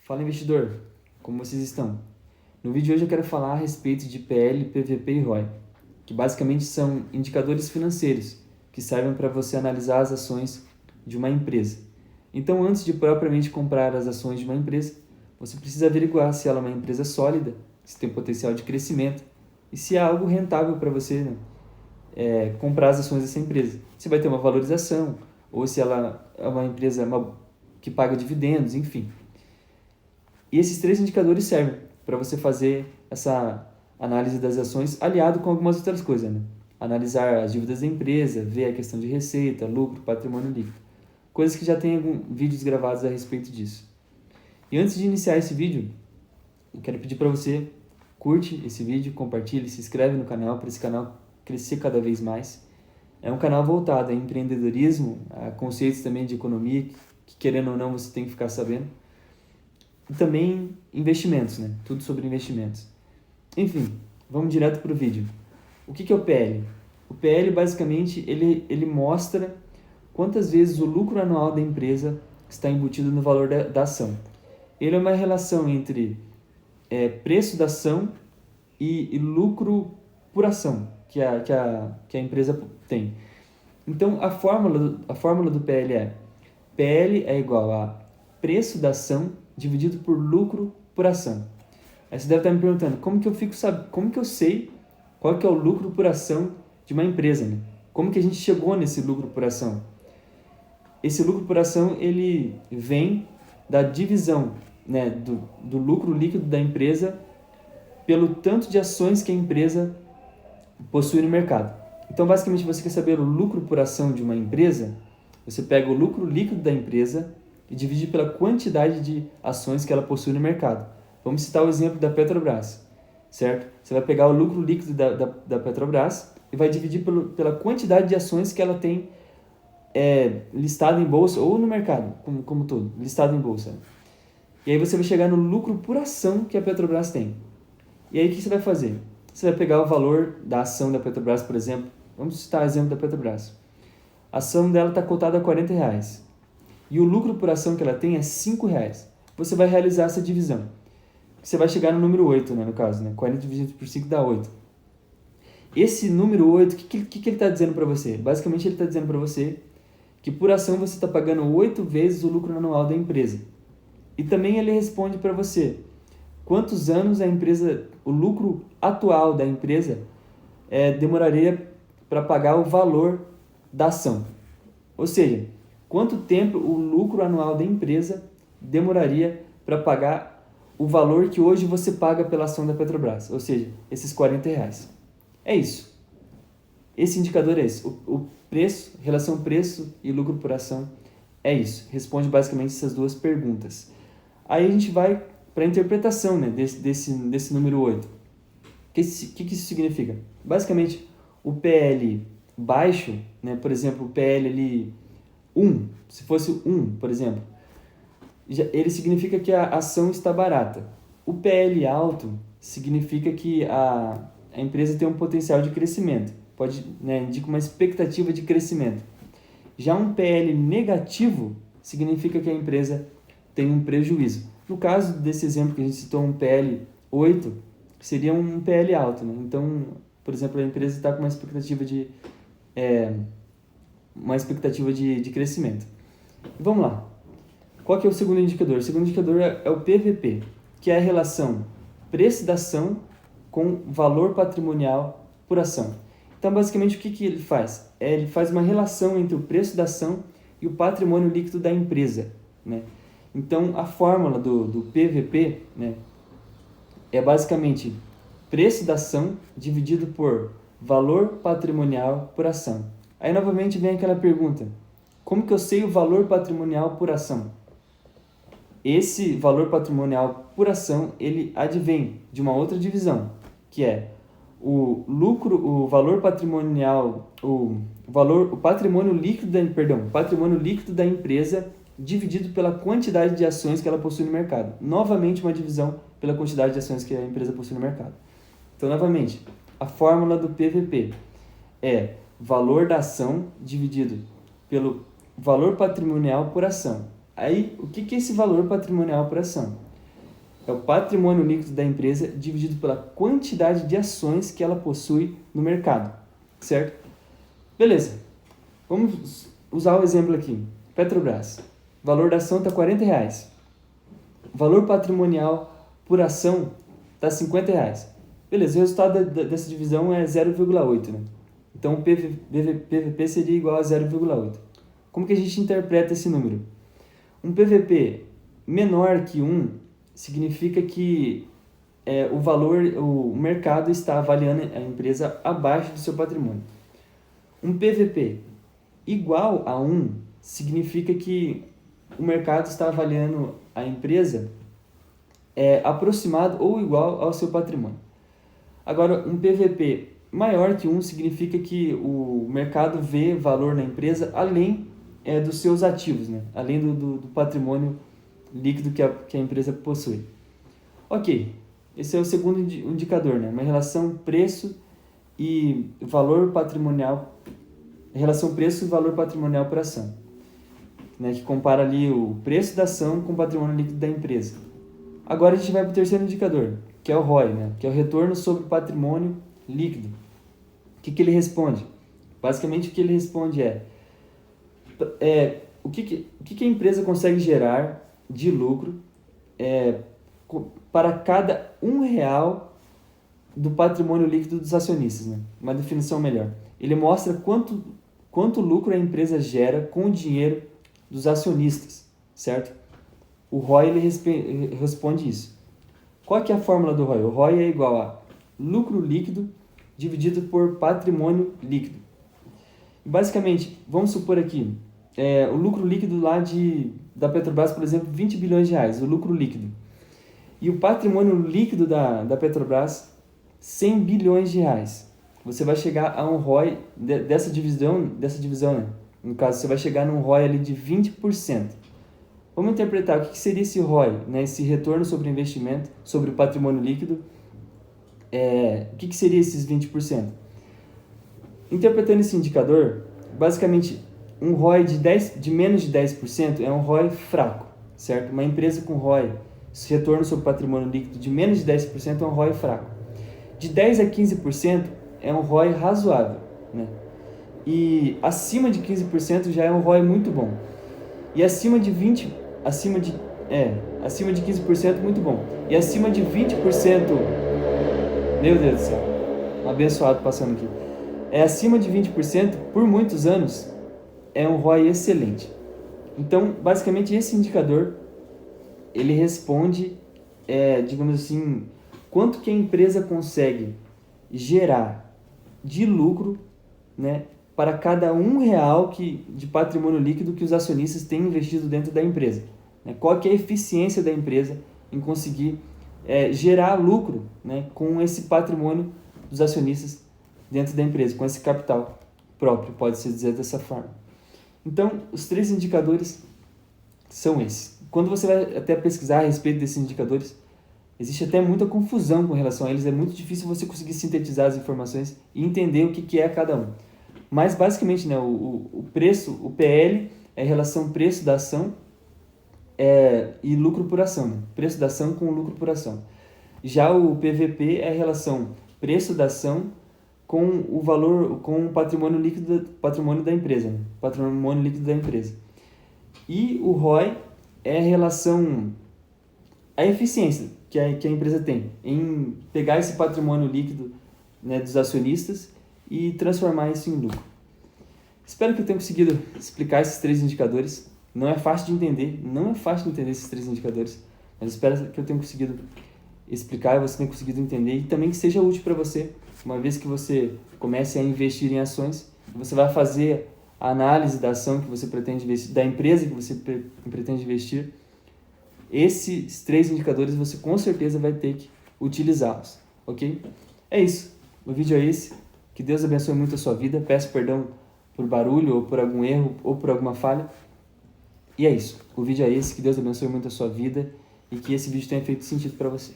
Fala investidor, como vocês estão? No vídeo de hoje eu quero falar a respeito de PL, PVP e ROI, que basicamente são indicadores financeiros que servem para você analisar as ações de uma empresa. Então, antes de propriamente comprar as ações de uma empresa, você precisa averiguar se ela é uma empresa sólida, se tem potencial de crescimento e se é algo rentável para você, comprar as ações dessa empresa. Se vai ter uma valorização ou se ela é uma empresa que paga dividendos, enfim. E esses três indicadores servem para você fazer essa análise das ações aliado com algumas outras coisas, né? Analisar as dívidas da empresa, ver a questão de receita, lucro, patrimônio líquido. Coisas que já tem alguns vídeos gravados a respeito disso. E antes de iniciar esse vídeo, eu quero pedir para você curte esse vídeo, compartilhe, se inscreve no canal para esse canal crescer cada vez mais. É um canal voltado a empreendedorismo, a conceitos também de economia, que querendo ou não você tem que ficar sabendo. E também investimentos, né? Tudo sobre investimentos. Enfim, vamos direto para o vídeo. O que é o PL? O PL, basicamente, ele mostra quantas vezes o lucro anual da empresa está embutido no valor da ação. Ele é uma relação entre preço da ação e lucro por ação que a empresa tem. Então, a fórmula do PL é: PL é igual a preço da ação dividido por lucro por ação. Aí você deve estar me perguntando, como que eu sei qual que é o lucro por ação de uma empresa, né? Como que a gente chegou nesse lucro por ação? Esse lucro por ação, ele vem da divisão, né, do lucro líquido da empresa pelo tanto de ações que a empresa possui no mercado. Então, basicamente, você quer saber o lucro por ação de uma empresa, você pega o lucro líquido da empresa e divide pela quantidade de ações que ela possui no mercado. Vamos citar o exemplo da Petrobras, certo? Você vai pegar o lucro líquido da Petrobras e vai dividir pela quantidade de ações que ela tem listado em bolsa ou no mercado, como todo, listado em bolsa. E aí você vai chegar no lucro por ação que a Petrobras tem. E aí o que você vai fazer? Você vai pegar o valor da ação da Petrobras, por exemplo. Vamos citar o exemplo da Petrobras. A ação dela está cotada a R$40. E o lucro por ação que ela tem é R$5. Você vai realizar essa divisão. Você vai chegar no número 8, né, no caso, né? 40 dividido por 5 dá 8. Esse número 8, o que ele está dizendo para você? Basicamente, ele está dizendo para você que por ação você está pagando 8 vezes o lucro anual da empresa. E também ele responde para você quantos anos o lucro atual da empresa demoraria para pagar o valor da ação. Ou seja, quanto tempo o lucro anual da empresa demoraria para pagar o valor que hoje você paga pela ação da Petrobras, ou seja, esses R$40. É isso. Esse indicador é esse. O preço, relação preço e lucro por ação é isso. Responde basicamente essas duas perguntas. Aí a gente vai para a interpretação, né, desse número 8. O que isso significa? Basicamente, o PL baixo, né, por exemplo, o PL ali 1, se fosse 1, por exemplo, ele significa que a ação está barata. O PL alto significa que a empresa tem um potencial de crescimento, indica uma expectativa de crescimento. Já um PL negativo significa que a empresa tem um prejuízo. No caso desse exemplo que a gente citou, um PL 8, seria um PL alto, né? Então, por exemplo, a empresa está com uma expectativa de crescimento. Vamos lá. Qual que é o segundo indicador? O segundo indicador é o PVP, que é a relação preço da ação com valor patrimonial por ação. Então, basicamente, o que ele faz? Ele faz uma relação entre o preço da ação e o patrimônio líquido da empresa, né? Então, a fórmula do PVP, né, é basicamente preço da ação dividido por valor patrimonial por ação. Aí, novamente, vem aquela pergunta: como que eu sei o valor patrimonial por ação? Esse valor patrimonial por ação, ele advém de uma outra divisão, que é o valor patrimonial, o patrimônio líquido da empresa dividido pela quantidade de ações que ela possui no mercado. Novamente, uma divisão pela quantidade de ações que a empresa possui no mercado. Então, novamente, a fórmula do PVP é valor da ação dividido pelo valor patrimonial por ação. Aí, o que é esse valor patrimonial por ação? é o patrimônio líquido da empresa dividido pela quantidade de ações que ela possui no mercado, certo? Beleza, vamos usar o exemplo aqui. Petrobras, o valor da ação está R$40. O valor patrimonial por ação está R$50. Beleza, o resultado dessa divisão é 0,8, né? Então o PVP seria igual a 0,8. Como que a gente interpreta esse número? Um PVP menor que 1 significa que o mercado está avaliando a empresa abaixo do seu patrimônio. Um PVP igual a 1 significa que o mercado está avaliando a empresa aproximado ou igual ao seu patrimônio. Agora, um PVP maior que 1 significa que o mercado vê valor na empresa além dos seus ativos, né? Além do patrimônio líquido que a empresa possui. Ok, esse é o segundo indicador, né? Uma relação preço e valor patrimonial, relação preço e valor patrimonial por ação, né? Que compara ali o preço da ação com o patrimônio líquido da empresa. Agora a gente vai para o terceiro indicador, que é o ROI, né? Que é o retorno sobre o patrimônio líquido. O que ele responde? Basicamente o que ele responde o que a empresa consegue gerar de lucro para cada R$1 do patrimônio líquido dos acionistas, né? Uma definição melhor. Ele mostra quanto lucro a empresa gera com o dinheiro dos acionistas, certo? O ROI ele responde isso. Qual que é a fórmula do ROI? O ROI é igual a lucro líquido dividido por patrimônio líquido. Basicamente, vamos supor aqui, o lucro líquido lá da Petrobras, por exemplo, R$20 bilhões, o lucro líquido. E o patrimônio líquido da Petrobras, R$100 bilhões. Você vai chegar a um ROI dessa divisão, né? No caso, você vai chegar num ROI ali de 20%. Vamos interpretar o que seria esse ROI, né? Esse retorno sobre investimento, sobre o patrimônio líquido. O que seria esses 20%? Interpretando esse indicador, basicamente, um ROI de menos de 10% é um ROI fraco, certo? Uma empresa com ROI, esse retorno sobre patrimônio líquido de menos de 10% é um ROI fraco. De 10% a 15% é um ROI razoável, né? E acima de 15% já é um ROI muito bom. E acima de 15% muito bom. E acima de 20%, meu Deus do céu, um abençoado passando aqui. Acima de 20% por muitos anos é um ROI excelente. Então, basicamente, esse indicador ele responde, digamos assim, quanto que a empresa consegue gerar de lucro, né, para cada R$1 de patrimônio líquido que os acionistas têm investido dentro da empresa. Né? Qual que é a eficiência da empresa em conseguir gerar lucro, né, com esse patrimônio dos acionistas dentro da empresa, com esse capital próprio, pode-se dizer dessa forma. Então, os 3 indicadores são esses. Quando você vai até pesquisar a respeito desses indicadores, existe até muita confusão com relação a eles, é muito difícil você conseguir sintetizar as informações e entender o que é cada um. Mas, basicamente, né, o preço, o PL, é a relação preço da ação e lucro por ação. Né? Preço da ação com lucro por ação. Já o PVP é a relação preço da ação com o valor, com o patrimônio líquido, patrimônio da empresa. Né? Patrimônio líquido da empresa. E o ROI é a relação, a eficiência que a empresa tem em pegar esse patrimônio líquido, né, dos acionistas e transformar isso em lucro. Espero que eu tenha conseguido explicar esses 3 indicadores. Não é fácil de entender esses 3 indicadores, mas espero que eu tenha conseguido explicar e você tenha conseguido entender e também que seja útil para você, uma vez que você comece a investir em ações, você vai fazer a análise da ação que você pretende investir, da empresa que você pretende investir. Esses 3 indicadores você com certeza vai ter que utilizá-los, ok? É isso, o vídeo é esse. Que Deus abençoe muito a sua vida. Peço perdão por barulho, ou por algum erro, ou por alguma falha. E é isso, o vídeo é esse. Que Deus abençoe muito a sua vida e que esse vídeo tenha feito sentido para você.